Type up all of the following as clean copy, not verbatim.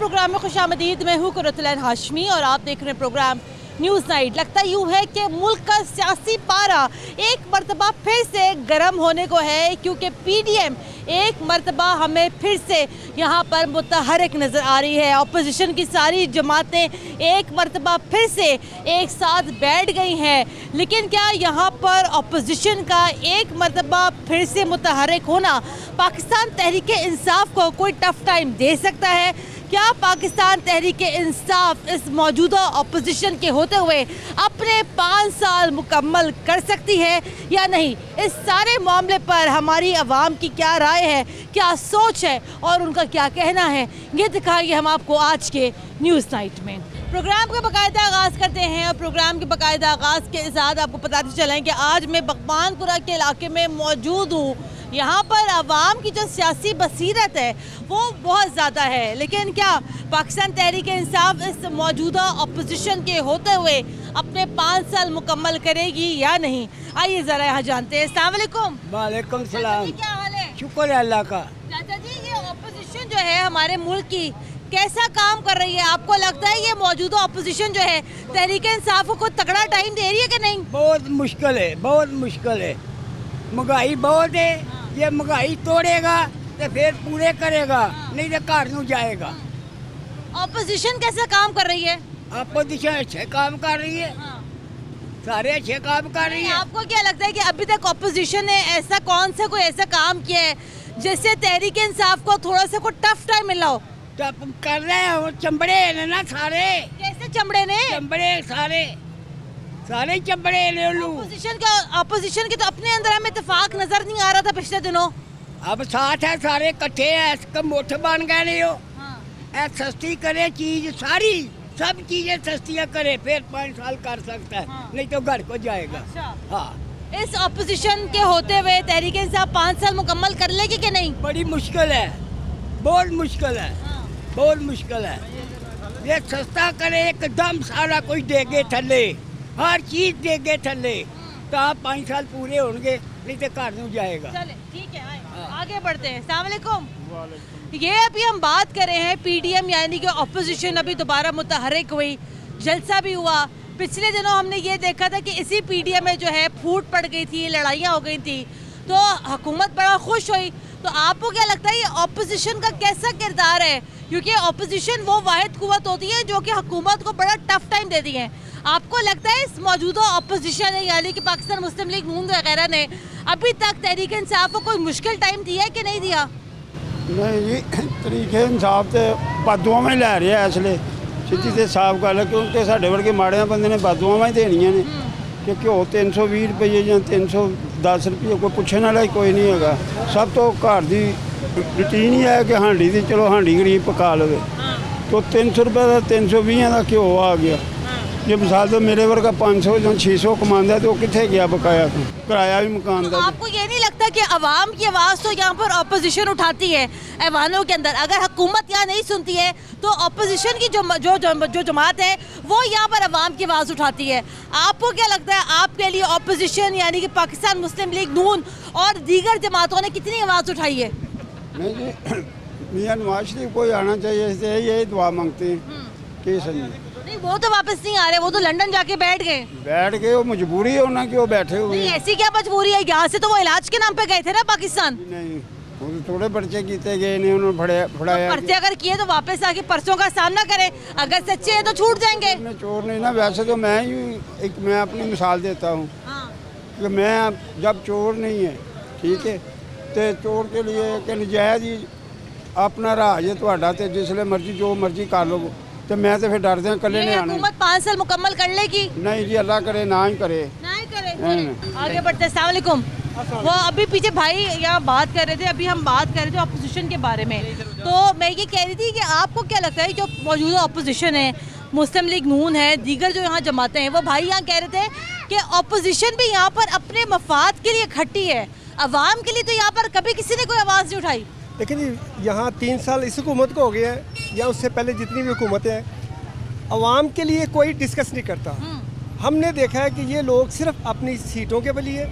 Programme में खुशामदीद। मैं हूँ कुरतुल हाशमी और आप देख रहे हैं प्रोग्राम न्यूज़ नाइट। लगता यूँ है कि मुल्क का सियासी पारा एक मरतबा फिर से गर्म होने को है, क्योंकि पीडीएम एक मरतबा हमें फिर से यहाँ पर मुतहरक नज़र आ रही है। अपोजिशन की सारी जमातें एक मरतबा फिर से एक साथ बैठ गई हैं, लेकिन क्या यहाँ पर अपोजिशन का एक मरतबा फिर से मुतहरक होना पाकिस्तान तहरीक इंसाफ को कोई टफ टाइम दे सकता है? क्या पाकिस्तान तहरीक इंसाफ इस मौजूदा अपोजिशन के होते हुए अपने 5 साल मुकम्मल कर सकती है या नहीं? इस सारे मामले पर हमारी आवाम की क्या राय है, क्या सोच है और उनका क्या कहना है, ये दिखाएंगे हम आपको आज के न्यूज़ नाइट में। प्रोग्राम का बाकायदा आगाज़ करते हैं और प्रोग्राम के बाकायदा आगाज़ के साथ आपको बताते चलें कि आज मैं बगबानपुरा के इलाके में मौजूद हूँ। यहाँ पर आवाम की जो सियासी बसीरत है वो बहुत ज़्यादा है, लेकिन क्या पाकिस्तान तहरीक इंसाफ इस मौजूदा अपोजिशन के होते हुए अपने 5 साल मुकम्मल करेगी या नहीं? आइए ज़रा यहाँ जानते हैं। अस्सलाम वालेकुम। वालेकुम सलाम। क्या हाल है? शुक्र है अल्लाह का। चाचा जी, ये अपोजिशन जो है हमारे मुल्क की कैसा काम कर रही है? आपको लगता है ये मौजूदा अपोजिशन जो है तहरीक इंसाफ को तगड़ा टाइम दे रही है कि नहीं? बहुत मुश्किल है, बहुत मुश्किल है। महंगाई बहुत है, ये महंगाई तोड़ेगा तो फिर पूरे करेगा, नहीं तो घर नहीं जाएगा। अपोजिशन कैसा काम कर रही है? अपोजिशन अच्छे काम कर रही है, सारे अच्छे काम कर रही है। आपको क्या लगता है कि अभी तक अपोजिशन ने ऐसा कौन सा कोई ऐसा काम किया है जिससे तहरीक इंसाफ को थोड़ा सा कोई टफ टाइम मिला हो? टफ कर रहे हैं वो, चंबड़े हैं ना सारे। कैसे चमड़े ने? चंबड़े सारे सारे चंबड़े ले लूं। अपोजिशन के तो अपने अंदर हमें इत्तेफाक नजर नहीं आ रहा था पिछले दिनों। अब साथ है, सारे इकट्ठे हैं, इसका मुठ बन गए नहीं हो। सस्ती करे चीज, सारी सब चीजें सस्तियाँ करे, फिर 5 साल कर सकता है, नहीं तो घर को जाएगा। अच्छा। हाँ, इस अपोजिशन के होते हुए तहरीक इंसाफ 5 साल मुकम्मल कर लेगी कि नहीं? बड़ी मुश्किल है, बहुत मुश्किल है, बहुत मुश्किल है। ये सस्ता करे एकदम, सारा कुछ देगे थले, हर चीज देगे थले, तो आप 5 साल पूरे होंगे, नहीं तो घर नहीं जाएगा। चले ठीक है, आगे बढ़ते हैं। अस्सलाम वालेकुम। ये अभी हम बात कर रहे हैं पीडीएम यानी कि अपोजिशन अभी दोबारा मुतहरक हुई, जलसा भी हुआ। पिछले दिनों हमने ये देखा था कि इसी पीडीएम में जो है फूट पड़ गई थी, लड़ाइयाँ हो गई थी, तो हुकूमत बड़ा खुश हुई। तो आपको क्या लगता है ये अपोजिशन का कैसा किरदार है? क्योंकि अपोजिशन वो वाहिद कुव्वत होती है जो कि हुकूमत को बड़ा टफ टाइम देती है। आपको लगता है इस मौजूदा अपोजिशन है यानी कि पाकिस्तान मुस्लिम लीग नून वगैरह ने अभी तक तहरीक इंसाफ को कोई मुश्किल टाइम दिया है कि नहीं दिया? नहीं जी, तरीके इंसाफ तो बददुआ में लै रहे इसलिए, सीधी तो साफ गल है, क्योंकि साढ़े वर्गे माड़े बंदे ने बददुआ ही देनिया ने कि घ्यो 320 रुपये या 310 रुपये, कोई पुछने वाला कोई नहीं है। सब तो घर की रूटीन ही है कि हांडी की, चलो हांडी गरीब पका लवे, तो 300 रुपये का 320 का घ्यो आ गया। जे मिसाल तो मेरे वर्गा 500 या 600 कमांदा है, तो कितने गया बकाया, किराया भी मकान तो का। आपको ये नहीं लगता कि आवाम की आवाज़ तो यहाँ पर अपोजिशन उठाती है ऐवानों के अंदर? अगर हुकूमत यहाँ नहीं सुनती है तो अपोजिशन की जो जमात है वो यहाँ पर आवाम की आवाज़ उठाती है। आपको क्या लगता है आपके लिए अपोजिशन यानी कि पाकिस्तान मुस्लिम लीग नून और दीगर जमातों ने कितनी आवाज़ उठाई है? नहीं जी, मियाँ नवाज शरीफ को आना चाहिए, इससे यही दुआ मांगते हैं कि सही। नहीं, वो तो वापस नहीं आ रहे, वो तो लंदन जाके बैठ गए। वो मजबूरी है ना कि वो बैठे हुए नहीं, हैं। ऐसी क्या मजबूरी है? यहाँ से तो वो इलाज के नाम पे गए थे ना पाकिस्तान। नहीं, वो तो थोड़े पर्चे किए गए ने, उन्होंने फड़ाया। पर्चे अगर किए तो वापस आके परसों का सामना करें, अगर सच्चे हैं तो छूट जाएंगे। मैं चोर नहीं ना, वैसे तो मैं अपनी मिसाल देता हूँ कि मैं जब चोर नहीं है, ठीक है, तो चोर के लिए कि नजायज़ ही अपना राज है थोड़ा, तो जिसले मर्जी जो मर्जी कर लो, तो मैं तो फिर डरते हैं कल्ले ने आने। हुकूमत 5 साल मुकम्मल कर लेगी? नहीं जी, अल्लाह करे ना ही करे। आगे बढ़ते हैं। अस्सलाम वालेकुम। वो अभी पीछे भाई यहाँ बात कर रहे थे, अभी हम बात कर रहे थे अपोजिशन के बारे में, तो मैं ये कह रही थी कि आपको क्या लगता है जो मौजूदा अपोजिशन है, मुस्लिम लीग नून है, दीगर जो यहाँ जमातें हैं, वो भाई यहाँ कह रहे थे कि अपोजिशन भी यहाँ पर अपने मफाद के लिए खट्टी है, अवाम के लिए तो यहाँ पर कभी किसी ने कोई आवाज़ नहीं उठाई। लेकिन यहाँ 3 साल इस हुकूमत को हो गया है, या उससे पहले जितनी भी हुकूमतें हैं, अवाम के लिए कोई डिस्कस नहीं करता। हमने देखा है कि ये लोग सिर्फ अपनी सीटों के लिए,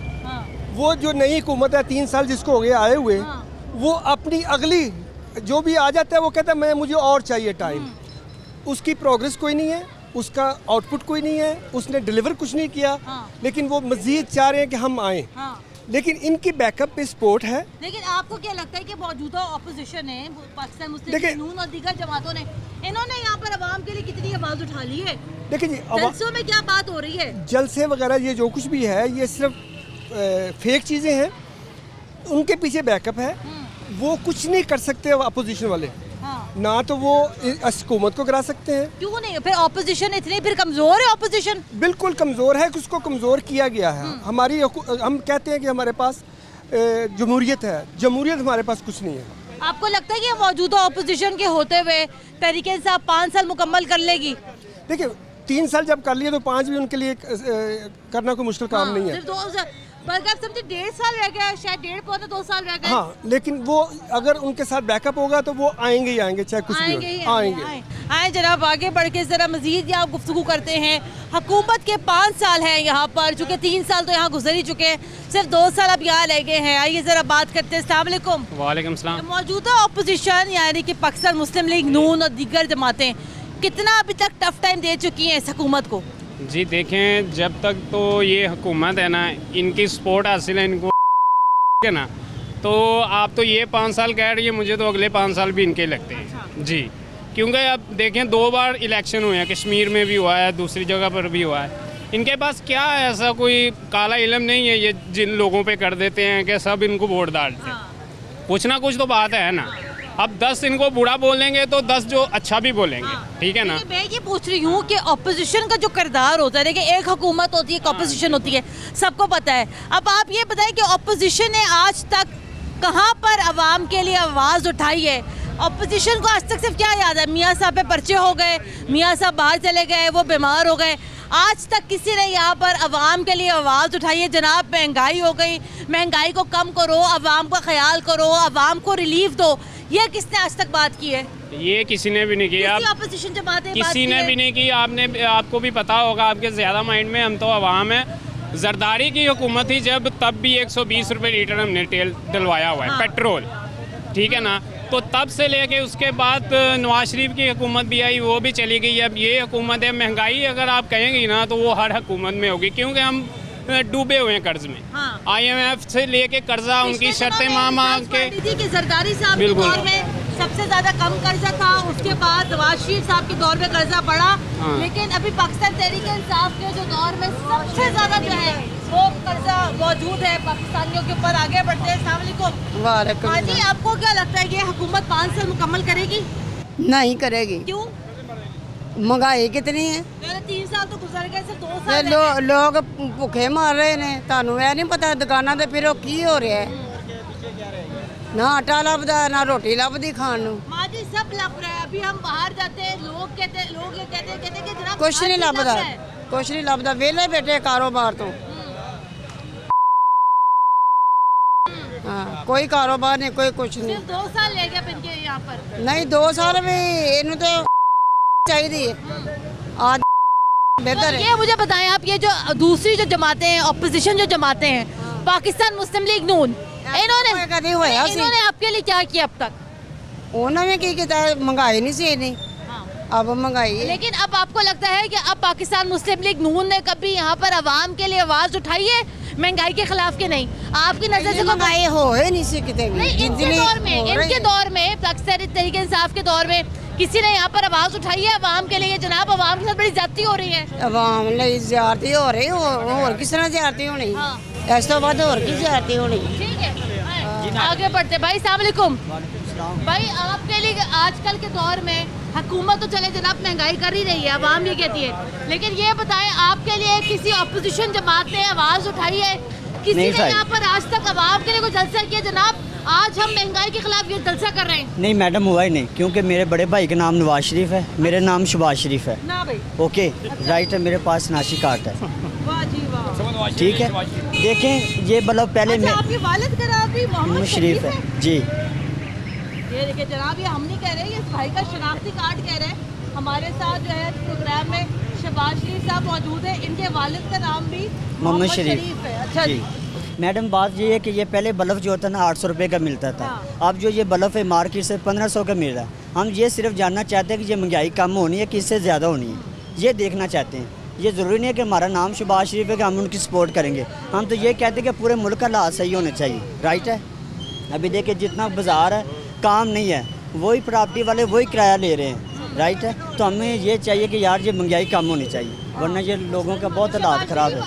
वो जो नई हुकूमत है 3 साल जिसको हो गया आए हुए, वो अपनी अगली जो भी आ जाता है वो कहता है मैं मुझे और चाहिए टाइम। उसकी प्रोग्रेस कोई नहीं है, उसका आउटपुट कोई नहीं है, उसने डिलीवर कुछ नहीं किया। लेकिन वो मज़ीद चाह रहे हैं कि हम आएँ। लेकिन इनकी बैकअप पे सपोर्ट है। लेकिन आपको क्या लगता है कि मौजूदा ऑपोजिशन है, पाकिस्तान मुस्लिम देखिए- लीग नून और दीगर जमातों ने, इन्होंने यहाँ पर अवाम के लिए कितनी आवाज उठा ली है? देखिए जी, जलसों में क्या बात हो रही है? जलसे वगैरह ये जो कुछ भी है ये सिर्फ फेक चीज़ें हैं। उनके पीछे बैकअप है। वो कुछ नहीं कर सकते अपोजिशन वाले। ना तो वो इस हुकूमत को गिरा सकते हैं। क्यों नहीं? फिर ऑपोजिशन इतनी फिर कमजोर है ऑपोजिशन? बिल्कुल कमज़ोर है, कि उसको कमज़ोर किया गया है। हम कहते हैं कि हमारे पास जमहूरियत है, जमहूरियत हमारे पास कुछ नहीं है। आपको लगता है कि मौजूदा ऑपोजिशन के होते हुए तरीके से आप 5 साल मुकम्मल कर लेगी? देखिए 3 साल जब कर लिए तो 5 भी उनके लिए करना कोई मुश्किल काम नहीं है। सिर्फ 2 बल्कि आप समझे 1.5 साल रह गया है, शायद 1.5-2 साल रह गए। हाँ, लेकिन वो अगर उनके साथ बैकअप होगा तो वो आएंगे ही आएंगे, चाहे कुछ भी हो आएंगे। आए जनाब, आगे बढ़ के जरा मजीद यहाँ गुफ्तगू करते हैं। हुकूमत के 5 साल हैं यहाँ पर, चूँकि 3 साल तो यहाँ गुजर ही चुके हैं, सिर्फ 2 साल अब यहाँ रह गए हैं। आइए जरा बात करते हैं। अस्सलाम वालेकुम। वालेकुम सलाम। मौजूदा ऑपोजिशन यानी कि पाकिस्तान मुस्लिम लीग नून और दीगर जमातें कितना अभी तक टफ टाइम दे चुकी हैं इस हुकूमत को? जी देखें, जब तक तो ये हुकूमत है ना, इनकी सपोर्ट हासिल है इनको है ना, तो आप तो ये 5 साल कह रही है, मुझे तो अगले 5 साल भी इनके लगते हैं जी। क्योंकि अब देखें 2 बार इलेक्शन हुए हैं, कश्मीर में भी हुआ है, दूसरी जगह पर भी हुआ है। इनके पास क्या है, ऐसा कोई काला इल्म नहीं है ये जिन लोगों पे कर देते हैं कि सब इनको वोट डालते हैं। कुछ ना कुछ तो बात है ना। अब 10 इनको बुरा बोलेंगे तो 10 जो अच्छा भी बोलेंगे, ठीक है ना। मैं ये पूछ रही हूँ कि ऑपोजिशन का जो किरदार होता है, देखिए एक हुकूमत होती है, एक ऑपोजिशन होती है, सबको पता है। अब आप ये बताएं कि ऑपोजिशन ने आज तक कहाँ पर आवाम के लिए आवाज़ उठाई है? ऑपोजिशन को आज तक सिर्फ क्या याद है? मियाँ साहब पे पर्चे हो गए, मियाँ साहब बाहर चले गए, वो बीमार हो गए। आज तक किसी ने यहाँ पर आवाम के लिए आवाज़ उठाई है? जनाब महंगाई हो गई, महंगाई को कम करो, आवाम का ख्याल करो, आवाम को रिलीफ दो, ये किसने आज तक बात की है? ये किसी ने भी नहीं की। आप ऑपोजिशन जमातें किसी ने भी नहीं की। आपको भी पता होगा, आपके ज़्यादा माइंड में, हम तो आवाम है। जरदारी की हुकूमत थी जब, तब भी 120 रुपये लीटर हमने तेल डलवाया हुआ है, पेट्रोल, ठीक है ना। तो तब से लेके उसके बाद नवाज शरीफ की हुकूमत भी आई, वो भी चली गई। अब ये हुकूमत है। महंगाई अगर आप कहेंगी ना तो वो हर हुकूमत में होगी, क्योंकि हम डूबे हुए हैं कर्ज में। IMF से लेके कर्जा, उनकी शर्तें मांग के। जरदारी साहब के दौर में सबसे ज्यादा कम कर्जा था, उसके बाद नवाज शरीफ साहब के दौर में कर्जा बढ़ा, लेकिन अभी पाकिस्तान तहरीक-ए-इंसाफ के जो दौर में सबसे ज्यादा जो है वो कर्जा मौजूद है पाकिस्तानियों के ऊपर। आगे बढ़ते हैं। अस्सलाम वालेकुम। हाँ जी, आपको क्या लगता है ये हुकूमत 5 साल मुकम्मल करेगी? नहीं करेगी। क्यों? महंगाई कितनी है? 3 साल तो गुजर गए, सिर्फ 2 ਤੇ साल रह गए। ਲੋਕ ਭੁੱਖੇ ਮਰ ਰਹੇ ਨੇ। ਤੁਹਾਨੂੰ ਇਹ ਨਹੀਂ ਪਤਾ ਦੁਕਾਨਾਂ ਤੇ ਫਿਰ ਉਹ ਕੀ ਹੋ ਰਿਹਾ ਹੈ? ਨਾ ਆਟਾ ਲੱਭਦਾ ਨਾ ਰੋਟੀ ਲੱਭਦੀ ਖਾਣ ਨੂੰ। माँ जी सब लग रहा है। अभी हम बाहर जाते हैं, लोग ये कहते हैं कि जनाब ਕੁਛ ਨਹੀਂ ਲੱਭਦਾ, ਕੁਛ ਨਹੀਂ ਲੱਭਦਾ। ਵਿਹਲੇ ਬੈਠੇ ਕਾਰੋਬਾਰ ਤੋਂ। ਹਾਂ, ਕੋਈ ਕਾਰੋਬਾਰ ਨਹੀਂ, ਕੋਈ ਕੁਛ ਨਹੀਂ। सिर्फ 2 साल रह गए इनके यहाँ पर। ਨਹੀਂ 2 ਸਾਲ ਵੀ ਇਹਨੂੰ ਤੇ चाहिए आज बेहतर है। ये मुझे बताएं आप, ये जो दूसरी जो जमातें हैं, ऑपोजिशन जो जमातें हैं, पाकिस्तान मुस्लिम लीग नून, इन्होंने आपके लिए क्या किया अब तक? उन्होंने की किया? महंगाई नहीं सी नहीं, अब महंगाई है। लेकिन अब आपको लगता है कि अब पाकिस्तान मुस्लिम लीग नून ने कभी यहाँ पर आवाम के लिए आवाज उठाई है महंगाई के खिलाफ के नहीं? आपकी नजर से महंगाई हो ही नहीं सी कितने भी। नहीं, इनके दौर में पाकिस्तान तहरीक इंसाफ के दौर में किसी ने यहाँ पर आवाज उठाई है आवाम के लिए? जनाब आवाम के साथ बड़ी ज्यादती हो रही है। आवाम ਲਈ ਜ਼ਿਆਦਤੀ ਹੋ ਰਹੀ, ਹੋਰ किस तरह ਜ਼ਿਆਦਤੀ होनी? इस तो बाद और की ज्यादती होनी? ठीक है, आगे बढ़ते। भाई अस्सलाम वालेकुम। भाई आपके लिए आजकल के दौर में हुकूमत तो चले जनाब महंगाई कर ही रही है, आवाम ये कहती है, लेकिन ये बताएं आपके लिए किसी ऑपोजिशन जमात ने आवाज उठाई है? किसी ने यहाँ पर आज तक आवाम के लिए कोई जलसा किया? जनाब आज हम महंगाई के खिलाफ ये जलसा कर रहे हैं। नहीं मैडम, हुआ ही नहीं, क्योंकि मेरे बड़े भाई का नाम नवाज शरीफ है, मेरा नाम शहबाज शरीफ है। ना भाई, ओके राइट है, मेरे पास नाशी कार्ड है। वाह जी वाह। ठीक है, देखें ये मतलब पहले अच्छा, आपके वालिद का नाम भी मोहम्मद शरीफ है जी। ये देखिए जनाब, ये हम नहीं कह रहे, ये इस भाई का शनाख्ती कार्ड कह रहे हैं। हमारे साथ जो है प्रोग्राम में शहबाज शरीफ साहब मौजूद है, इनके वालिद का नाम भी मोहम्मद शरीफ है। अच्छा जी, मैडम बात ये है कि ये पहले बल्ब जो होता ना 800 रुपये का मिलता था। अब जो ये बल्ब है मार्केट से 1500 का मिल रहा है। हम ये सिर्फ जानना चाहते हैं कि ये महंगाई कम होनी है कि इससे ज़्यादा होनी है, ये देखना चाहते हैं। ये ज़रूरी नहीं है कि हमारा नाम शहबाज शरीफ है कि हम उनकी सपोर्ट करेंगे। हम तो ये कहते हैं कि पूरे मुल्क का हालात सही होने चाहिए। राइट है। अभी देखिए जितना बाज़ार है काम नहीं है, वही प्रॉपर्टी वाले वही किराया ले रहे हैं। राइट है। तो हमें ये चाहिए कि यार ये महंगाई कम होनी चाहिए, वरना ये लोगों का बहुत हालात ख़राब है।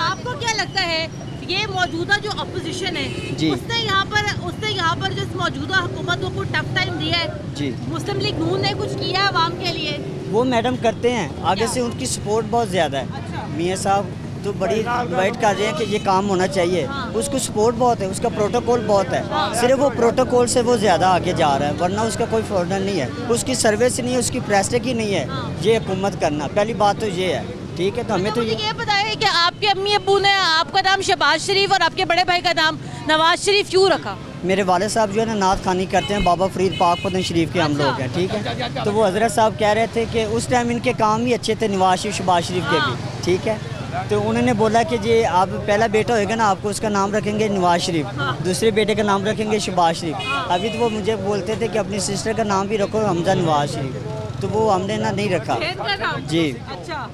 आपको क्या लगता है ये मौजूदा जो अपोजिशन है जी। उसने यहाँ पर जो इस मौजूदा हुकूमत को टफ टाइम दिया है जी। मुस्लिम लीग नून ने कुछ किया है आवाम के लिए? वो मैडम करते हैं, आगे से उनकी सपोर्ट बहुत ज़्यादा है। अच्छा। मियाँ साहब तो बड़ी वाइट कर रहे हैं कि ये काम होना चाहिए। उसको सपोर्ट बहुत है, उसका प्रोटोकॉल बहुत है। सिर्फ वो प्रोटोकॉल से वो ज़्यादा आगे जा रहा है, वरना उसका कोई फ़ॉर्डर नहीं है, उसकी सर्विस नहीं है, उसकी प्रेस्टिज ही नहीं है। ये हुकूमत करना पहली बात तो ये है। ठीक है। तो हमें तो ये बताया कि आपके अम्मी अब्बू ने आपका नाम शहबाज शरीफ और आपके बड़े भाई का नाम नवाज शरीफ क्यों रखा? मेरे वाले साहब जो है ना नात खानी करते हैं, बाबा फरीद पाक पतन शरीफ के हम लोग हैं। ठीक है। तो वो हज़रत साहब कह रहे थे कि उस टाइम इनके काम ही अच्छे थे, नवाज शरीफ शहबाज शरीफ के भी। ठीक है। तो उन्होंने बोला कि जी आप पहला बेटा होएगा ना आपको उसका नाम रखेंगे नवाज शरीफ, दूसरे बेटे का नाम रखेंगे शहबाज शरीफ। अभी तो वो मुझे बोलते थे कि अपनी सिस्टर का नाम भी रखो हमजा नवाज शरीफ, तो वो हमने ना नहीं रखा जी। अच्छा।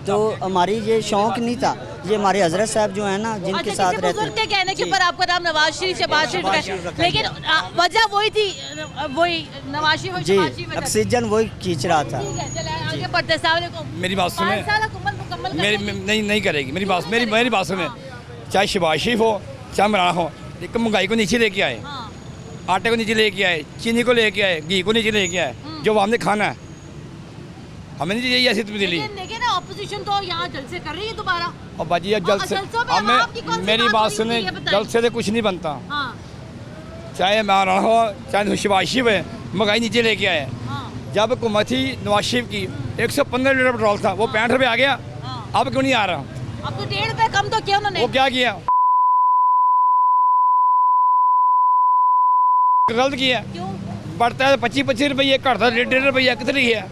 तो हमारी ये शौक नहीं था, ये हमारे हजरत साहब जो है ना जिनके साथ रहते हैं के कहने के ऊपर आपका नाम नवाज शरीफ शहबाज शरीफ है, लेकिन वजह वही थी, वही नवाज शरीफ और जी, शहबाज शरीफ। ऑक्सीजन वही खींच रहा था। ठीक है, चले आगे बढ़ते हैं। अस्सलाम वालेकुम। मेरी बात सुने। 5 साल हुकूमत मुकम्मल मेरी करने नहीं करेगी मेरी बात सुने। चाहे शहबाज शरीफ हो चाहे इमरान हो, लेकिन महंगाई को नीचे लेके आए, हाँ। आटे को नीचे लेके आए, चीनी को लेके आए, घी को नीचे लेके आए, जो हमने खाना है हमें नहीं चाहिए ऐसी तब्दीली। लेकिन अपोजिशन तो यहाँ जलसे कर रही है दोबारा। और बाजी अब जल्द से जलसों में आपकी कौन सी हमें मेरी बात बात हुई सुने, थी, ये बताइए। जल्द से तो कुछ नहीं बनता। हाँ। चाहे इमरान हो चाहे शहबाज शरीफ है, महंगाई नीचे लेके आए। हाँ। जब हुकूमत थी नवाज शरीफ की 115 लीटर पेट्रोल था, वो 65 रुपये आ गया। हाँ। अब क्यों नहीं आ रहा? अब तो 1.5 रुपए कम तो किया उन्होंने। वो क्या किया? गलत किया। क्यों? बढ़ता है 25 रुपये, घटता 1.5 रुपये, कितने ही है?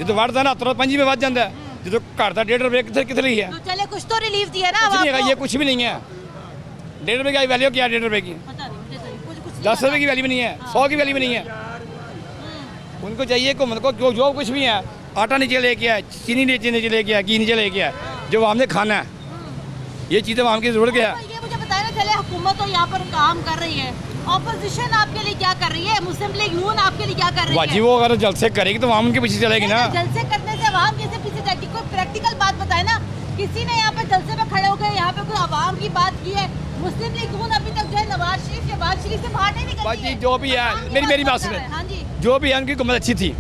जो बढ़ता ना तुरंत 5 में बढ़ जाता है, जो घटता 1.5 रुपये कितने ही है? तो चले कुछ तो रिलीफ दिया ना। कुछ अब नहीं है, आपको। ये कुछ भी नहीं है। 1.5 रुपये की वैल्यू क्या है? 1.5 रुपये की पता नहीं, मुझे तो कुछ 10 रुपये की वैल्यू भी नहीं है, 100 की वैल्यू भी नहीं है। उनको चाहिए कि उनको जो कुछ भी है, आटा नीचे लेके आए, चीनी नीचे लेके आए, घी नीचे लेके आए, जो हमने खाना है, ये चीज़ें आम की जरूरत है। ये मुझे बताया ना, चले हुकूमत तो यहाँ पर काम कर रही है, ऑपोजिशन आपके लिए क्या कर रही है? मुस्लिम लीग नून आपके लिए क्या कर रही बाजी है? वो अगर जल्द से करेगी तो आम उनके पीछे चलेगी ना। जलसे करने से आवाम कैसे पीछे जाएगी? कोई प्रैक्टिकल बात बताए ना। किसी ने यहाँ पे जलसे में खड़े हो गए, यहाँ पे कोई आवाम की बात की है? मुस्लिम लीग नून अभी तक जो है नवाज शरीफ शहबाज शरीफ से बाहर नहीं निकली बाजी है। जो भी है, आवाम की मेरी बात बात कर सुने। रहे हैं। हाँ जी। जो भी है उनकी हुकूमत अच्छी थी,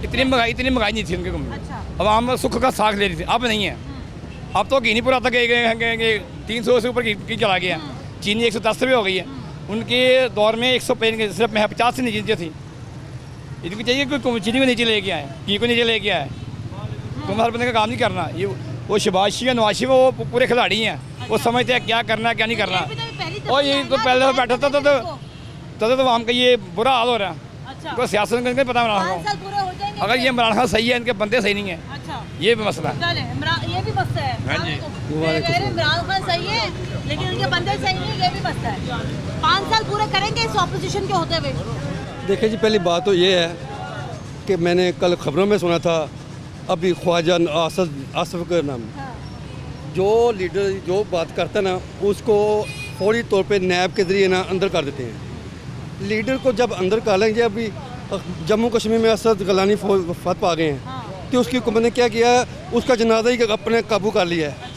इतनी महंगाई नहीं थी उनकी हुकूमत। अच्छा। अब आम सुख का साग ले रही थी, अब नहीं है। अब तो घी नहीं पूरा तक 300 से ऊपर घी चला गया, चीनी 110 रुपये हो गई है। उनके दौर में 150 सिर्फ 50 से नीचे थी। इनको चाहिए कि चीनी को नीचे लेके आए, घी को नीचे लेके आए। तुम हर बंदे का काम नहीं करना। ये वो शहबाज शरीफ नवाज शरीफ वो पूरे खिलाड़ी हैं, वो समझते हैं क्या करना है क्या नहीं करना। और ये तो पहले बैठा था तो आम का ये बुरा हाल हो रहा है। अच्छा। कोई सियासत में नहीं पता 5 साल पूरे हो जाएंगे। अगर ये इमरान खान सही है, इनके बंदे सही नहीं है, अच्छा। ये भी मसला है। चले ये भी मसला है। हाँ जी। इमरान खान सही है लेकिन उनके बंदे सही नहीं, ये भी मसला है। 5 साल पूरे करेंगे इस ऑपोजिशन के होते हुए? देखिए जी, पहली बात तो ये है कि मैंने कल खबरों में सुना था, अभी ख्वाजा आसफ का नाम, जो लीडर जो बात करता है ना, उसको फौरी तौर पे नैब के ज़रिए ना अंदर कर देते हैं। लीडर को जब अंदर कर लेंगे, अभी जम्मू कश्मीर में असद गलानी फत पा गए हैं, तो उसकी हुकूमत ने क्या किया, उसका जनाजा ही अपने काबू कर लिया है।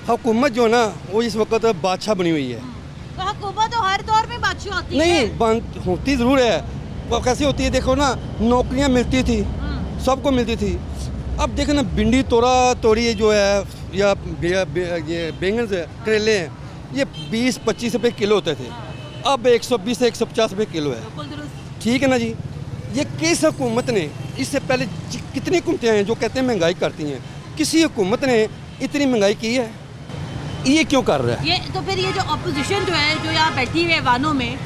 हुकूमत जो है ना, वो इस वक्त बादशाह बनी हुई है। तो हुकूमत तो हर दौर में बादशाह होती है। नहीं, बंद होती ज़रूर है, वो कैसी होती है देखो ना, नौकरियां मिलती थी, सबको मिलती थी। अब देखो ना, भिंडी तोड़ी जो है, या ये बैंगन से करेले हैं, ये 20-25 रुपये किलो होते थे, अब 120 से 150 रुपये किलो है। बिल्कुल दुरुस्त। ठीक है ना जी। ये किस हुकूमत ने, इससे पहले कितनी हुकूमतें हैं जो कहते हैं महंगाई करती हैं, किसी हुकूमत ने इतनी महंगाई की है? ये क्यों कर रहा है? ये तो फिर ये जो अपोजिशन जो है, जो यहाँ बैठी हुई है वानों में,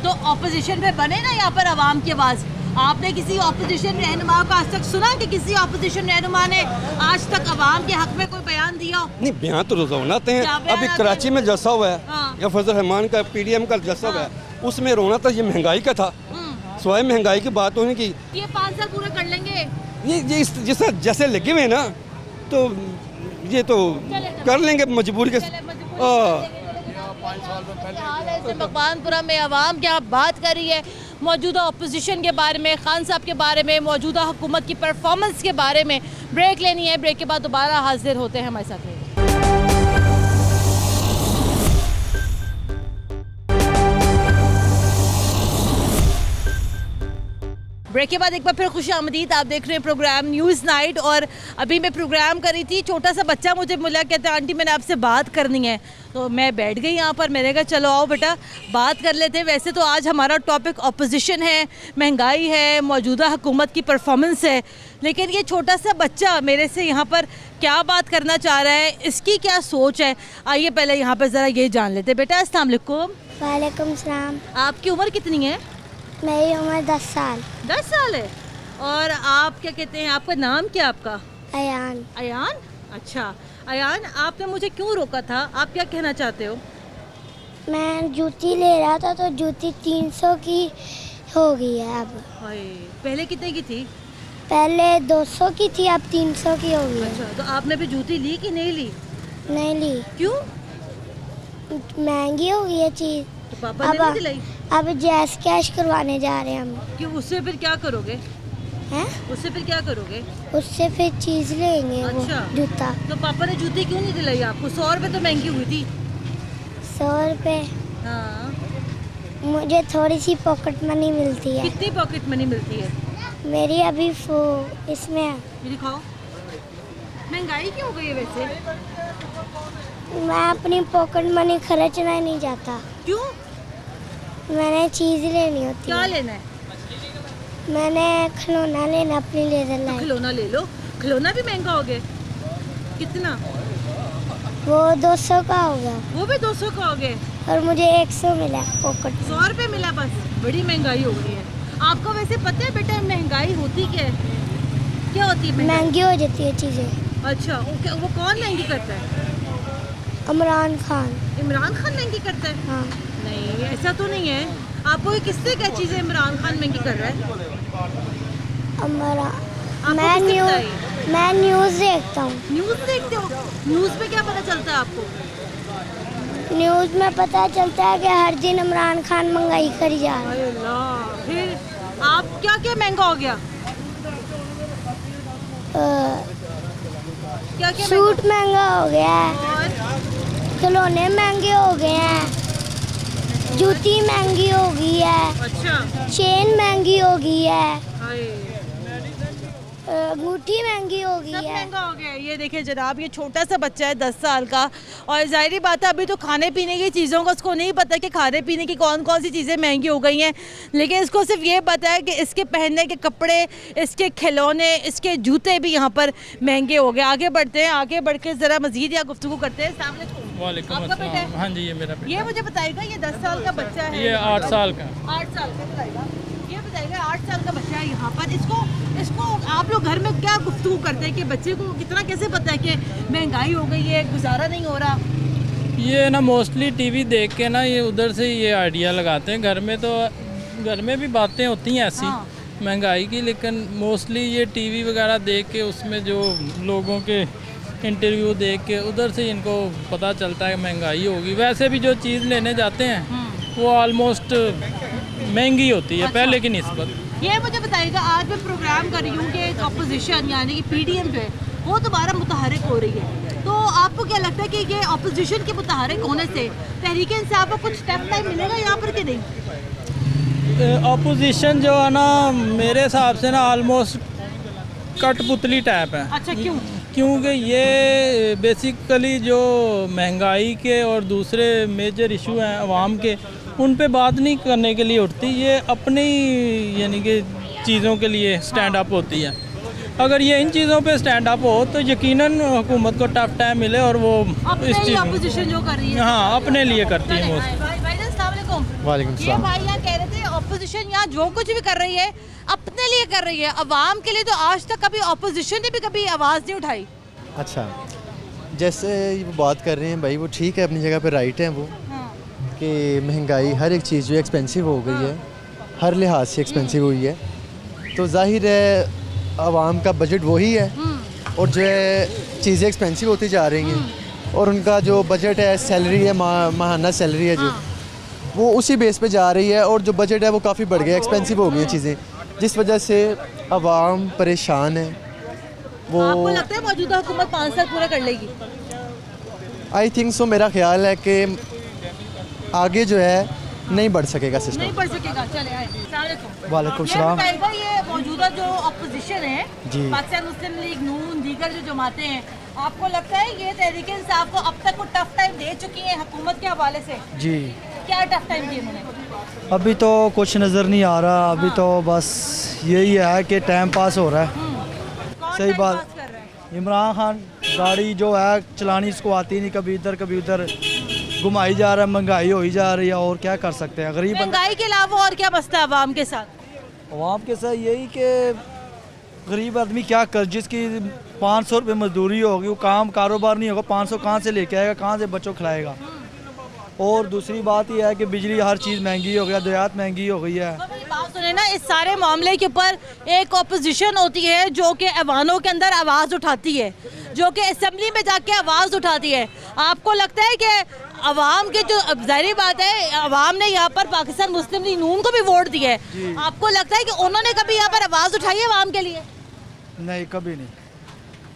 तो अपोजिशन पे बने ना यहाँ पर आवाम की आवाज़। आपने किसी ऑपोजिशन रहनुमा को आज तक सुना कि किसी ऑपोजिशन रहनुमा ने आज तक अवाम के हक में कोई बयान दिया हो? नहीं, बयान तो रोजाना आते हैं। क्या बयान अभी आते कराची हैं? में जलसा हुआ है हाँ। या फजल रहमान का पीडीएम का जलसा हुआ है, उसमें रोना तो ये महंगाई का था, सिवाय महंगाई की बात होने की। ये 5 साल पूरे कर लेंगे? ये जैसे जैसे लगे हुए हैं ना, तो ये तो कर लेंगे मजबूरी के। हाल है मकवानपुरा में आवाम क्या बात कर रही है मौजूदा अपोजिशन के बारे में, खान साहब के बारे में, मौजूदा हुकूमत की परफॉर्मेंस के बारे में। ब्रेक लेनी है, ब्रेक के बाद दोबारा हाजिर होते हैं हमारे साथ। ब्रेक के बाद एक बार फिर खुश आमदीद। आप देख रहे हैं प्रोग्राम न्यूज़ नाइट। और अभी मैं प्रोग्राम कर रही थी, छोटा सा बच्चा मुझे मिला, कहता है आंटी मैंने आपसे बात करनी है। तो मैं बैठ गई यहाँ पर, मैंने कहा चलो आओ बेटा बात कर लेते हैं। वैसे तो आज हमारा टॉपिक अपोजिशन है, महंगाई है, मौजूदा हुकूमत की परफॉर्मेंस है, लेकिन ये छोटा सा बच्चा मेरे से यहाँ पर क्या बात करना चाह रहा है, इसकी क्या सोच है, आइए पहले यहाँ पर ज़रा ये जान लेते हैं। बेटा अस्सलाम वालेकुम। वालेकुम सलाम। आपकी उम्र कितनी है? मेरी उम्र 10 साल। 10 साल है। और आप क्या कहते हैं, आपका नाम क्या आपका? अयान। अयान, अच्छा। अयान, आपने मुझे क्यों रोका था, आप क्या कहना चाहते हो? मैं जूती ले रहा था तो जूती 300 की हो गई है अब। हाय, पहले कितने की थी? पहले 200 की थी, अब 300 की हो गई है। अच्छा, तो आपने भी जूती ली कि नहीं ली? नहीं ली। क्यों? महंगी हो गई है चीज़। तो पापा ने नहीं दिलाई? अब जैस कैश करवाने जा रहे हैं हम। क्यों, उससे फिर क्या करोगे? हैं? उससे फिर क्या करोगे? उससे फिर चीज़ लेंगे। अच्छा। वो जूता। तो पापा ने जूती क्यों नहीं दिलाई आपको? 100 रुपये तो महंगी हुई थी। 100 रुपये। हाँ। मुझे थोड़ी सी पॉकेट मनी मिलती है। कितनी पॉकेट मनी मिलती है? मेरी अभी इसमें है। ये दिखाओ। महंगाई क्यों हो गई है वैसे? मैं अपनी पॉकेट मनी खर्चना ही नहीं चाहता। क्यों? मैंने चीज़ लेनी होती क्या है। लेना है? मैंने खिलौना लेना अपनी लेदर तो लाइफ। खिलौना ले लो। खिलौना भी महंगा हो गया? कितना? वो 200 का हो गया वो भी 200 का हो गया और मुझे 100 मिला पॉकेट। 100 रुपये मिला बस। बड़ी महंगाई हो गई है। आपको वैसे पता है बेटा महंगाई होती क्या है? क्या होती है महंगाई? महंगी हो जाती है चीज़ें। अच्छा, वो कौन महंगी करता है? इमरान खान। इमरान खान महंगी करता है? हाँ। नहीं, ऐसा तो नहीं है। आपको ये किससे क्या चीज़ें इमरान खान महंगी कर रहा है? मैं न्यूज़ देखता हूँ। न्यूज़ देखते हो? न्यूज़ पे क्या पता चलता है आपको? न्यूज़ में पता चलता है कि हर दिन इमरान खान महंगाई करी जा रहा है। अरे अल्लाह, फिर आप क्या क्या महंगा हो गया? क्या क्या सूट महंगा हो गया है, और खिलौने महंगे हो गए हैं, जूती महंगी हो गई है, अच्छा। चेन महंगी हो गई है, हाय, अंगूठी महंगी हो गई सब है। महंगा हो गया। ये देखिए जनाब, ये छोटा सा बच्चा है 10 साल का, और जाहिर बात है अभी तो खाने पीने की चीज़ों का उसको नहीं पता कि खाने पीने की कौन कौन सी चीज़ें महंगी हो गई हैं, लेकिन इसको सिर्फ ये पता है कि इसके पहनने के कपड़े, इसके खिलौने, इसके जूते भी यहाँ पर महंगे हो गए। आगे बढ़ते हैं, आगे बढ़ के ज़रा मज़ीद यहाँ गुफ्तगू करते हैं। अस्सलाम वालेकुम। वालेकुम आपका बेटा है? अस्सलाम। हाँ जी, ये मेरा बेटा। ये मुझे बताइएगा, ये 10 साल का बच्चा है? ये 8 साल का। 8 साल का बताइएगा। ये बताइएगा 8 साल का बच्चा है यहाँ पर, इसको आप लोग घर में क्या गुफ्तगू करते हैं कि बच्चे को कितना कैसे पता है कि महंगाई हो गई है, गुजारा नहीं हो रहा? ये ना मोस्टली टीवी देख के ना ये उधर से ये आइडिया लगाते हैं। घर में तो घर में भी बातें होती हैं ऐसी महंगाई की, लेकिन मोस्टली ये टीवी वगैरह देख के उसमें जो लोगों के इंटरव्यू देख के उधर से इनको पता चलता है महंगाई होगी। वैसे भी जो चीज़ लेने जाते हैं वो ऑलमोस्ट महंगी होती है पहले की निस्बत। ये मुझे बताइएगा, आज मैं प्रोग्राम कर रही हूँ कि अपोजिशन यानी कि पीडीएम जो है वो दोबारा मुतहरिक हो रही है, तो आपको क्या लगता है कि ये अपोजिशन के मुतहरिक होने से तहरीक इंसाफ को कुछ स्टेप टाइम मिलेगा यहाँ पर कि नहीं? अपोजिशन जो है ना मेरे हिसाब से ना ऑलमोस्ट कठपुतली टाइप है। अच्छा, क्यों? क्योंकि ये बेसिकली जो महंगाई के और दूसरे मेजर इशू हैं आवाम के, उन पे बात नहीं करने के लिए उठती, ये अपनी यानी कि चीज़ों के लिए स्टैंड अप होती है। अगर ये इन चीज़ों पे स्टैंड अप हो तो यकीनन हुकूमत को टफ टाइम मिले और वो इस चीज़ अपोजिशन जो कर रही है, हाँ, अपने लिए करती है मोस्ट। भाई अस्सलाम वालेकुम। वालेकुम ये भाई यहाँ कह रहे थे अपोजिशन यहाँ जो कुछ भी कर रही है अपने लिए कर रही है, अवाम के लिए तो आज तक कभी ऑपोजिशन ने भी कभी आवाज़ नहीं उठाई। अच्छा, जैसे वो बात कर रहे हैं भाई, वो ठीक है, अपनी जगह पे राइट है वो, कि महंगाई हर एक चीज़ जो एक्सपेंसिव हो गई है, हर लिहाज से एक्सपेंसिव हुई है, तो जाहिर है आवाम का बजट वही है, और जो है चीज़ें एक्सपेंसिव होती जा रही हैं, और उनका जो बजट है, सैलरी है, माहाना सैलरी है जो, वो उसी बेस पे जा रही है, और जो बजट है वो काफ़ी बढ़ गया, एक्सपेंसिव हो गई हैं चीज़ें, जिस वजह से आवाम परेशान है। वो आपको लगता है मौजूदा हुकूमत 5 साल पूरे कर लेगी? आई थिंक सो, मेरा ख्याल है कि आगे जो है नहीं बढ़ सकेगा सिस्टम। नहीं बढ़ सकेगा। चले आए। अस्सलाम वालेकुम। वालेकुम सलाम। ये मौजूदा जो अपोजिशन है, जी। पाकिस्तान मुस्लिम लीग नून दीगर जो जमातें हैं, आपको लगता है ये तहरीक इंसाफ को अब तक वो टफ टाइम दे चुकी है हुकूमत के हवाले से? जी, क्या टफ टाइम दिए उन्होंने? अभी तो कुछ नज़र नहीं आ रहा, अभी तो बस यही है कि टाइम पास हो रहा है। कौन सही टाइम बात। पास कर रहा है? इमरान खान गाड़ी जो है चलानी इसको आती नहीं, कभी इधर कभी उधर घुमाई जा रहा है, महंगाई हो ही जा रही है, और क्या कर सकते हैं गरीब महंगाई के अलावा और क्या मसला है अवाम के साथ? अवाम के साथ यही कि गरीब आदमी क्या कर, जिसकी 500 रुपये मजदूरी होगी, वो काम कारोबार नहीं होगा, 500 कहाँ से लेके आएगा, कहाँ से बच्चों को खिलाएगा। और दूसरी बात यह है कि बिजली हर चीज़ महंगी हो गया, दरियात महंगी हो गई है। बात सुने ना, इस सारे मामले के ऊपर एक ऑपोजिशन होती है जो कि ऐवानों के अंदर आवाज़ उठाती है, जो कि असेंबली में जाके आवाज़ उठाती है। आपको लगता है कि अवाम के जो, जाहिर बात है अवाम ने यहाँ पर पाकिस्तान मुस्लिम लीग नून को भी वोट दिया है, आपको लगता है कि उन्होंने कभी यहाँ पर आवाज़ उठाई है अवाम के लिए? नहीं, कभी नहीं,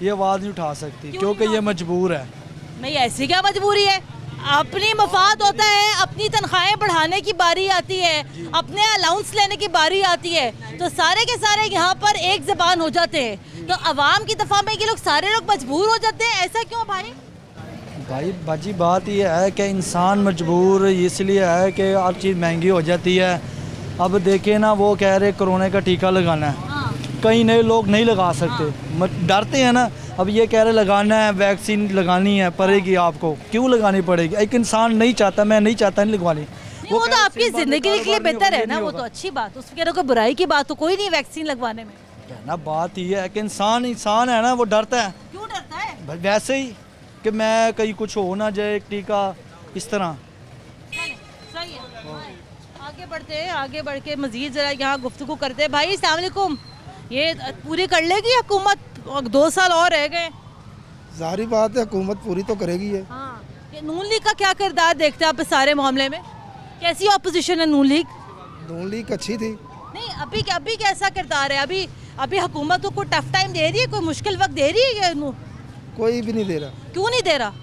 ये आवाज़ नहीं उठा सकती, क्योंकि ये मजबूर है। नहीं, ऐसी क्या मजबूरी है? अपनी मफाद होता है, अपनी तनख्वाहें बढ़ाने की बारी आती है, अपने अलाउंस लेने की बारी आती है, तो सारे के सारे यहाँ पर एक ज़बान हो जाते हैं। तो अवाम की दफा में ये लोग सारे लोग मजबूर हो जाते हैं, ऐसा क्यों भाई? भाई बाजी बात यह है कि इंसान मजबूर इसलिए है कि हर चीज़ महंगी हो जाती है। अब देखे ना, वो कह रहे कोरोना का टीका लगाना है, कई नए लोग नहीं लगा सकते, डरते हैं ना। अब ये कह रहे लगाना है, वैक्सीन लगानी है, पड़ेगी आपको, क्यों लगानी पड़ेगी? एक इंसान नहीं चाहता, मैं नहीं चाहता नहीं लगवानी, वो तो आपकी ज़िंदगी के लिए बेहतर है ना, वो तो अच्छी बात, उसके कोई बुराई की बात तो कोई नहीं वैक्सीन लगवाने में। ना बात ये है कि इंसान है ना, वो डरता है। क्यों डरता है? भाई वैसे ही कि मैं कहीं कुछ हो ना जाए, टीका इस तरह। सही है। आगे बढ़ते हैं, आगे बढ़ के मजीद ज़रा यहाँ गुफ्तगू करते हैं। भाई अस्सलाम वालेकुम, ये पूरी कर लेगी हुकूमत? 2 साल और रह गए। जाहिर बात है हुकूमत पूरी तो करेगी है। हाँ, ये नून लीग का क्या किरदार देखते हैं आप इस सारे मामले में? कैसी ऑपोजिशन है नून लीग? नून लीग अच्छी थी। नहीं, अभी कैसा किरदार है? अभी हुकूमत को टफ टाइम दे रही है, कोई मुश्किल वक्त दे रही है ये? कोई भी नहीं दे रहा। क्यों नहीं दे रहा?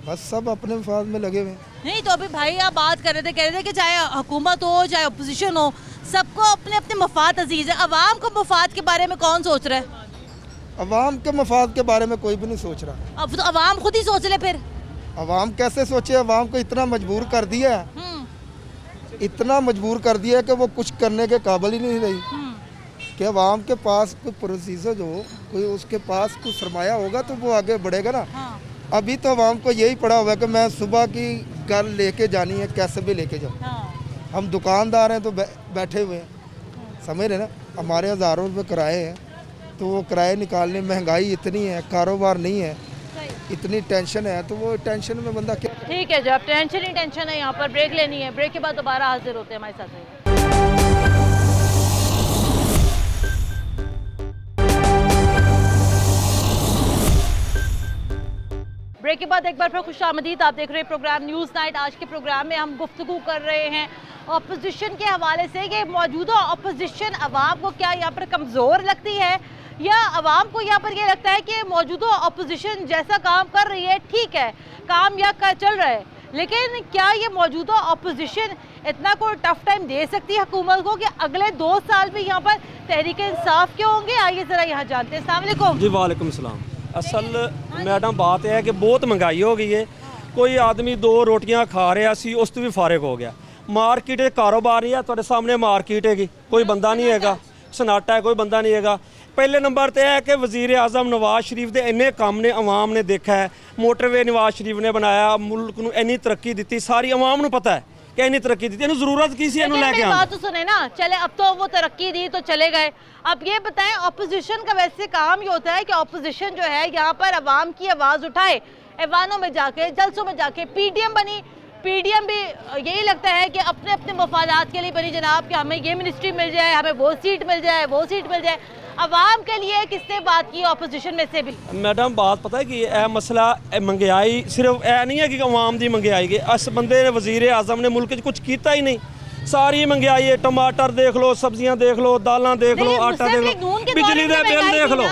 बस सब अपने मफाद में लगे हुए। नहीं, तो अभी भाई आप बात कर रहे थे, कह रहे थे कि चाहे हुकूमत हो चाहे अपोजिशन हो, सबको अपने अपने मफाद अजीज है। अवाम को मफाद के बारे में कौन सोच रहा है? अवाम के मफाद के बारे में कोई भी नहीं सोच रहा। अब तो अवाम खुद ही सोच ले फिर। अवाम कैसे सोचे? अवाम को इतना मजबूर कर दिया है, इतना मजबूर कर दिया है कि वो कुछ करने के काबिल ही नहीं रही। कि अवाम के पास कोई प्रोसीजर हो, कोई उसके पास कुछ सरमाया होगा तो वो आगे बढ़ेगा ना। अभी तो अवाम को यही पड़ा हुआ है कि मैं सुबह की घर लेके जानी है, कैसे भी लेके जाऊँ। हम दुकानदार हैं तो बैठे हुए हैं, समझ रहे ना, हमारे हज़ारों रुपये किराए हैं, तो वो किराए निकालने, महंगाई इतनी है, कारोबार नहीं है, इतनी टेंशन है, तो वो टेंशन में बंदा क्या। ठीक है, जब टेंशन ही टेंशन है, यहाँ पर ब्रेक लेनी है, ब्रेक के बाद दोबारा हाजिर होते हैं हमारे साथ। ब्रेक के बाद एक बार फिर खुशामदीद, आप देख रहे हैं प्रोग्राम न्यूज़ नाइट। आज के प्रोग्राम में हम गुफ्तगू कर रहे हैं अपोजिशन के हवाले से कि मौजूदा अपोजिशन अवाम को क्या यहाँ पर कमज़ोर लगती है, या अवाम को यहाँ पर ये लगता है कि मौजूदा अपोजिशन जैसा काम कर रही है ठीक है, काम या का चल रहा है, लेकिन क्या ये मौजूदा अपोजिशन इतना कोई टफ टाइम दे सकती है हुकूमत को कि अगले 2 साल भी यहाँ पर तहरीक इंसाफ के होंगे? आइए ज़रा यहाँ जानते हैं। अस्सलाम वालेकुम। जी वालेकुम सलाम। असल मैडम बात है कि बहुत महंगाई हो गई है, कोई आदमी 2 रोटियां खा रहा सी उस तो भी फारिग हो गया। मार्केट कारोबार नहीं है, तुहाडे सामने मार्केट हैगी, कोई बंदा नहीं हैगा, सन्नाटा है, कोई बंदा नहीं हैगा। पहले नंबर तो है कि वज़ीर आज़म नवाज शरीफ के इन्ने काम ने अवाम ने देखा है, मोटरवे नवाज शरीफ ने बनाया, मुल्क को इन्नी तरक्की दी, सारी अवाम को पता है कि इन्हें तरक्की दी, इन्हें जरूरत की सी इन्हें लेकिन लेके मेरी आने बात तो सुने ना, चले अब तो वो तरक्की दी तो चले गए। अब ये बताएं, ऑपोजिशन का वैसे काम ये होता है कि ऑपोजिशन जो है यहाँ पर अवाम की आवाज़ उठाए, ऐवानों में जाके, जलसों में जाके। पीडीएम बनी, पीडीएम भी यही लगता है कि अपने अपने मफादात के लिए बनी जनाब, कि हमें ये मिनिस्ट्री मिल जाए, हमें वो सीट मिल जाए, वो सीट मिल जाए। अवाम के लिए किसने बात की ऑपोजिशन में से भी? मैडम बात पता है कि यह मसला महंगाई सिर्फ यह नहीं है कि अवाम की महंगाई के, इस बंदे ने वजीर आजम ने मुल्क कुछ किया ही नहीं। सारी महंगाई है, टमाटर देख लो, सब्जियां देख लो, दालां देख लो, आटा देख लो, बिजली के बिल देख लो।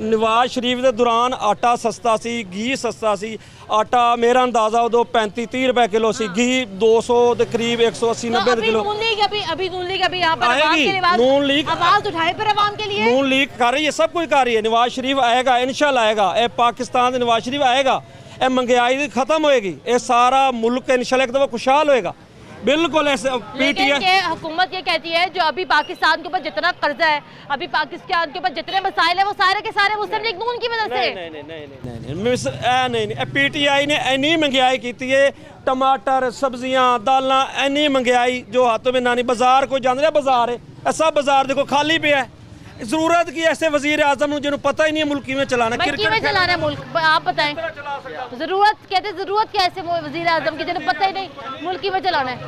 नवाज शरीफ के दौरान आटा सस्ता सी, घी सस्ता सी। आटा मेरा अंदाजा उदो 35-30 रुपए किलो सी, घी 200 के करीब 180-90 किलो। अभी नून लीग अभी यहाँ पर आएगी, अवाम के लिए नून लीग आवाज उठाए पर अवाम के लिए नून लीग कर रही है, सब कुछ कर रही है। नवाज शरीफ आएगा, इंशाल्लाह आएगा, ये पाकिस्तान से नवाज शरीफ आएगा, ये महंगाई खत्म होएगी, ये सारा मुल्क इंशाल्लाह एक दफा खुशहाल होएगा। बिल्कुल ऐसे लेकिन ये हुकूमत ये कहती है जो अभी पाकिस्तान के ऊपर जितना कर्जा है, अभी पाकिस्तान के ऊपर जितने मसाइल है, वो सारे के सारे मुस्लिम लीग नून की वजह से। नहीं, पीटीआई ने इन्नी महंगाई की है, टमाटर सब्जियां दालां इन्नी महंगाई जो हाथों में नानी। बाजार कोई जान रहा बाजार है, ऐसा बाजार देखो खाली पे है। जरूरत की ऐसे वजीर आजम जिन्होंने पता ही नहीं है मुल्क में चलाना, क्रिकेट चलाना है मुल्क, आप बताएं जरूरत कहते जरूरत क्या ऐसे वजीर आजम की जिन्हें पता ही नहीं मुल्क में चलाना है?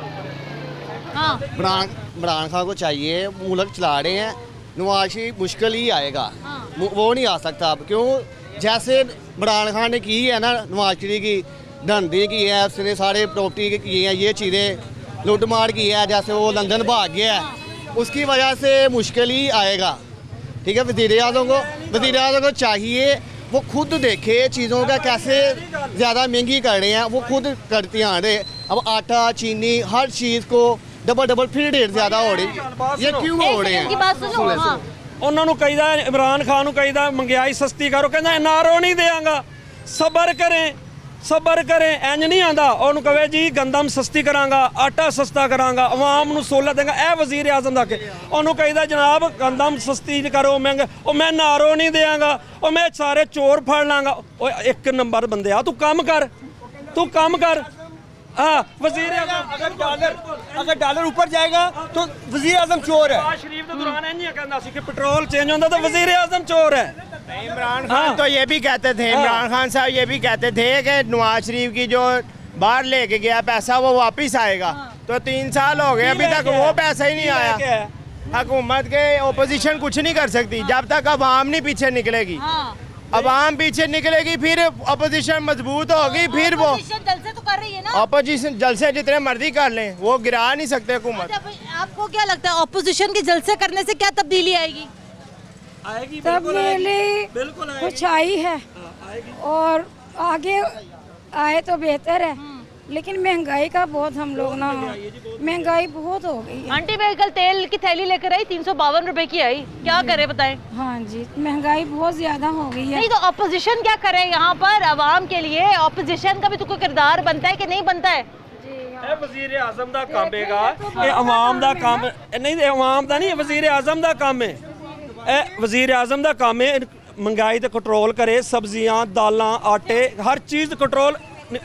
हाँ, इमरान खान को चाहिए, मुल्क चला रहे हैं, नवाज शरीफ मुश्किल ही आएगा। वो नहीं आ सकता अब, क्यों जैसे इमरान खान ने की है ना, नवाज शरीफ की धंधे की है, उसने सारे प्रॉपर्टी की है, ये चीज़ें लूटमार की है, जैसे वो लंदन भाग गया है, उसकी वजह से मुश्किल ही आएगा। ठीक है, वज़ीर आज़म को चाहिए वो खुद देखे चीज़ों का कैसे ज़्यादा महंगी कर रहे हैं, वो खुद करते आ रहे। अब आटा चीनी हर चीज़ को डबल फिर रेट ज़्यादा हो रही है, ये क्यों हो रहे हैं? उन्होंने कहीदा इमरान खान को कहीदा महंगाई सस्ती करो, कहना नारो नहीं देंगा, सबर करें इंज नहीं आंदा। उन्होंने कहे जी गंदम सस्ती करांगा, आटा सस्ता करांगा, अवाम नूं सोला देंगा, यह वजीर आजम का। उन्होंने कहीदा जनाब गंदम सस्ती करो, महंगा, और मैं नारो नहीं देंगा, और मैं सारे चोर फड़ लांगा। एक नंबर बंदे आ, तू काम कर। हाँ, वजीर आजम अगर डॉलर ऊपर जाएगा तो वजीर आजम चोर है। शरीफ के दौरान नहीं कहना कि पेट्रोल चेंज होता तो वजीर आजम चोर है। इमरान खान तो ये भी कहते थे, इमरान खान साहब ये भी कहते थे कि नवाज शरीफ की जो बाहर लेके गया पैसा वो वापस आएगा। तो 3 साल हो गए अभी तक वो पैसा ही नहीं आया। हुकूमत के ओपोजिशन कुछ नहीं कर सकती जब तक अवाम नहीं पीछे निकलेगी। अवाम पीछे निकलेगी फिर अपोजिशन मजबूत होगी, फिर वो जलसे तो कर रही है ना। अपोजिशन जलसे जितने मर्जी कर लें, वो गिरा नहीं सकते हुकूमत। आपको क्या लगता है ऑपोजिशन के जलसे करने से क्या तब्दीली आएगी? तब्दीली कुछ आई है और आगे आए तो बेहतर है, लेकिन महंगाई का बहुत हम लोग ना, महंगाई बहुत हो गई है। आंटी मैं कल तेल की थैली लेकर आई 352 रुपए की आई, क्या करे बताएं? हाँ जी, महंगाई बहुत ज्यादा हो गई है। नहीं तो ऑपोजिशन क्या करे यहाँ पर आवाम के लिए? ऑपोजिशन का भी तो कोई किरदार बनता है कि नहीं बनता है? वजीर आजम का काम है, अवाम का काम नहीं, अवाम का नहीं, वजीर आजम का काम है। वजीर आजम का काम है महंगाई ते कंट्रोल करे, सब्जियां दालां आटे हर चीज़ कंट्रोल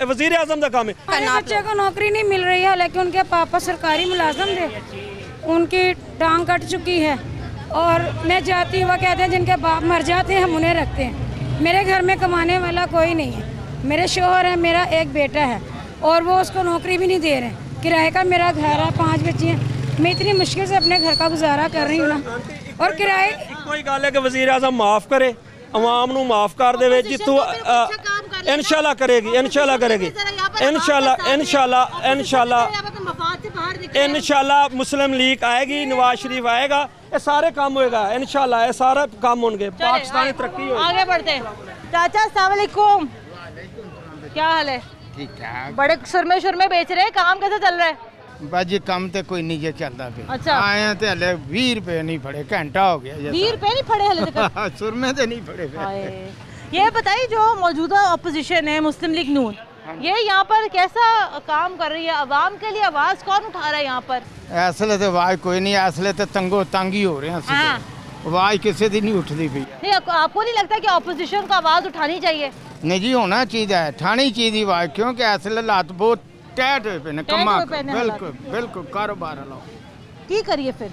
वजीर आजम का काम है। मेरे बच्चे को नौकरी नहीं मिल रही है, लेकिन उनके पापा सरकारी मुलाजम थे, उनकी टांग कट चुकी है और मैं जाती हूँ, वो कहते हैं जिनके बाप मर जाते हैं हम उन्हें रखते हैं। मेरे घर में कमाने वाला कोई नहीं है, मेरे शोहर है, मेरा एक बेटा है और वो उसको नौकरी भी नहीं दे रहे। किराए का मेरा घर है, 5 बच्चे हैं, मैं इतनी मुश्किल से अपने घर का गुजारा कर रही हूँ ना। और किराए कोई गल है कि वजीर आजम माफ़ करे, अवाम नूं माफ़ कर दे, जितों इंशाल्लाह करेगी, इंशाल्लाह मुस्लिम लीग आएगी, नवाज शरीफ आएगा, ये सारे काम होएगा इंशाल्लाह, ये सारे काम होंगे, पाकिस्तान की तरक्की होगी। आगे बढ़ते हैं। चाचा अस्सलाम वालेकुम, क्या हाल है? ठीक है। बड़े सुरमे बेच रहे हैं, काम कैसे चल रहा है? बाजी कम तो कोई नहीं चलता पे। अच्छा। आए तो हले 20 रुपए नहीं फड़े, घंटा हो गया। 20 रुपए नहीं फड़े हले तक? सुरमे तो नहीं फड़े। ये बताइए जो मौजूदा अपोजिशन है मुस्लिम लीग नून, ये यहाँ पर कैसा काम कर रही है? अवाम के लिए आवाज कौन उठा रहा है यहाँ पर? असले तो आवाज कोई नहीं, असले तो तंगी हो रहे हैं, आवाज किसी की नहीं उठती पी। नहीं, आपको नहीं लगता कि अपोजिशन को आवाज उठानी चाहिए? नहीं जी, होना चाहिए, ठानी चाहिए आवाज, क्योंकि असले हालात बहुत ਟੈਟ ਹੋਏ ਪਏ ਨੇ ਟੈਟ ਹੋਏ ਕੰਮਾਂ ਪਏ ਨੇ ਬਿਲਕੁਲ ਹਾਲਾਤ। ਬਿਲਕੁਲ ਕਾਰੋਬਾਰ ਵਾਲਾ ਕੀ ਕਰੀਏ ਫਿਰ?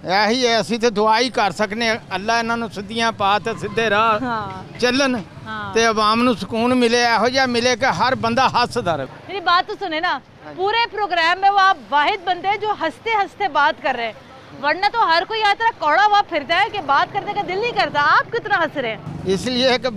ਇਹੀ ਹੈ, ਅਸੀਂ ਤੇ ਦੁਆ ਹੀ ਕਰ ਸਕਨੇ ਹਾਂ, ਅੱਲਾ ਇਹਨਾਂ ਨੂੰ ਸਿੱਧੀਆਂ ਪਾ ਤੇ ਸਿੱਧੇ ਰਾਹ ਹਾਂ ਚੱਲਣ ਹਾਂ। ਤੇ ਆਵਾਮ ਨੂੰ ਸਕੂਨ ਮਿਲੇ, ਇਹੋ ਜਿਹਾ ਮਿਲੇ ਕਿ ਹਰ ਬੰਦਾ ਹੱਸਦਾ ਰਹੇ। मेरी बात तो सुने ना, पूरे प्रोग्राम में वो आप वाहिद बंदे हैं जो हंसते हंसते बात कर रहे हैं, वरना तो हर कोई यात्रा कौड़ा हुआ फिरता है कि बात करने का दिल नहीं करता। आप कितना हंस रहे हैं? इसलिए कि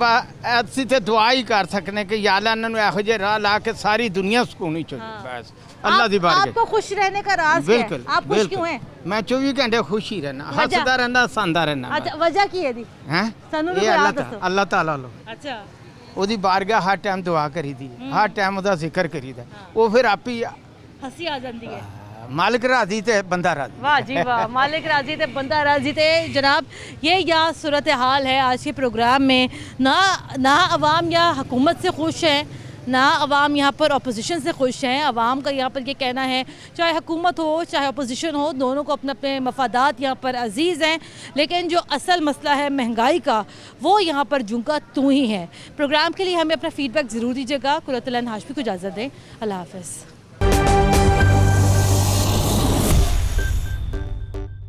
ਅਸੀਂ ਤੇ ਦੁਆ ਹੀ ਕਰ ਸਕਨੇ ਕਿ ਯਾ ਅੱਲਾ ਇਹਨਾਂ ਨੂੰ ਇਹੋ ਜਿਹੇ ਰਾਹ ਲਾ ਕੇ ਸਾਰੀ ਦੁਨੀਆ ਸਕੂਨੀ ਚ ਬਸ ਅੱਲਾ ਦੀ ਬਾਰਗਾਹ। आपको खुश रहने का राज क्या है? बिल्कुल आप खुश क्यों हैं? मैं 24 घंटे खुश ही रहना, वजह? हंसदा रहना, हंसदा रहना। अच्छा, वजह की है दी? हैं सानू भी ਇਹ बता ਅੱਲਾ दसो। ਅੱਲਾ ਤਾਲਾ ਲੋ अच्छा, ਉਹਦੀ ਬਾਰਗਾਹ ਹਰ ਟਾਈਮ ਦੁਆ ਕਰੀਦੀ, ਹਰ ਟਾਈਮ ਉਹਦਾ ਜ਼ਿਕਰ ਕਰੀਦਾ, ਉਹ ਫਿਰ ਆਪੀ हंसी आ जाती है। ਮਾਲਕ ਰਾਜ਼ੀ ਤੇ ਬੰਦਾ ਰਾਜ਼ੀ। वाह जी वाह, मालिक राजी थे बंदा राजी थे। जनाब, ये यहाँ सूरत हाल है आज के प्रोग्राम में। ना अवाम या हुकूमत से खुश है, ना अवाम यहाँ पर अपोजिशन से खुश हैं। अवाम का यहाँ पर ये कहना है चाहे हुकूमत हो चाहे अपोजिशन हो, दोनों को अपने अपने मफादात यहाँ पर अजीज़ हैं, लेकिन जो असल मसला है महंगाई का, वो यहाँ पर झुमका तू ही है। प्रोग्राम के लिए हमें अपना फ़ीडबैक ज़रूर दीजिएगा। कुरतुल हाशमी को इजाज़त दें। अल्लाह हाफ़िज़।